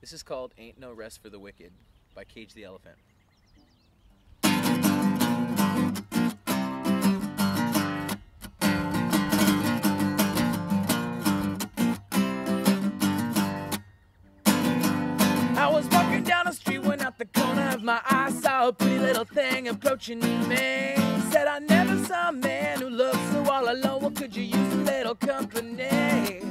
This is called Ain't No Rest for the Wicked by Cage the Elephant. I was walking down the street when out the corner of my eye saw a pretty little thing approaching me. Said I never saw a man who looked so all alone. Well, could you use a little company?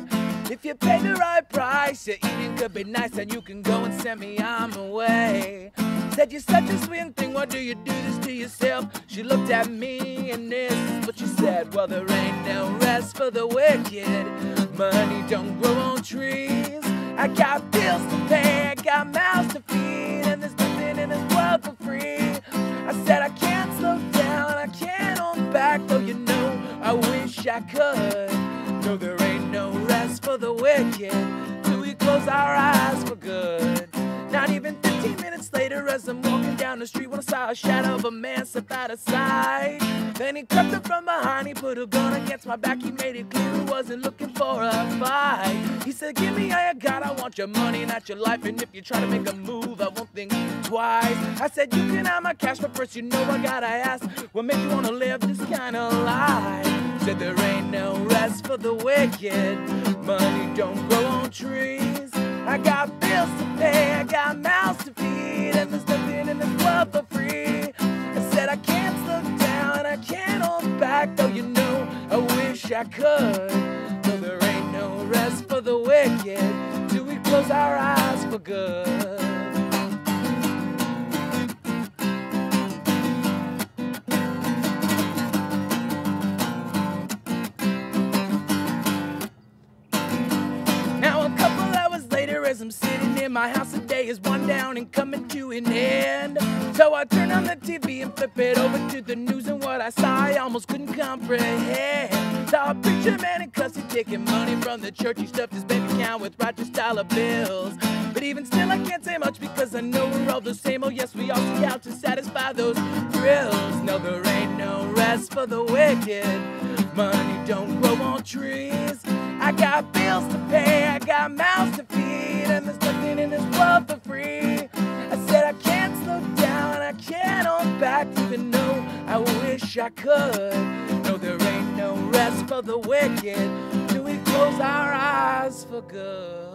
If you pay the right price, your eating could be nice, and you can go and send me on my way. Said you're such a sweet thing, why do you do this to yourself? She looked at me and this is what she said. Well, there ain't no rest for the wicked. Money don't grow on trees. I got bills to pay, I got mouths to feed, and there's nothing in this world for free. I said I can't slow down, I can't hold back, though you know I wish I could. No, there ain't no rest for the wicked till we close our eyes for good. Not even 15 minutes later, as I'm walking down the street, when I saw a shadow of a man step out of sight. Then he crept up from behind, he put a gun against my back. He made it clear he wasn't looking for a fight. He said, give me all you got, I want your money, not your life. And if you try to make a move, I won't think twice. I said, you can have my cash, but first you know I gotta ask, what made you wanna live this kind of life? Said there ain't no rest for the wicked. Money don't grow on trees. I got bills to pay, I got mouths to feed, and there's nothing in this world for free. I said I can't slow down, I can't hold back, though you know I wish I could. No, there ain't no rest for the wicked till we close our eyes for good. As I'm sitting in my house, the day is one down and coming to an end. So I turn on the TV and flip it over to the news, and what I saw I almost couldn't comprehend. Saw a preacher man in custody taking money from the church. He stuffed his bank account with Rogers dollar bills. But even still I can't say much, because I know we're all the same. Oh yes, we all seek out to satisfy those thrills. No, there ain't no rest for the wicked. Money don't grow on trees. I got bills to pay, I got mouths to feed, and there's nothing in this world for free. I said I can't slow down, I can't hold back, even though I wish I could. No, there ain't no rest for the wicked till we close our eyes for good.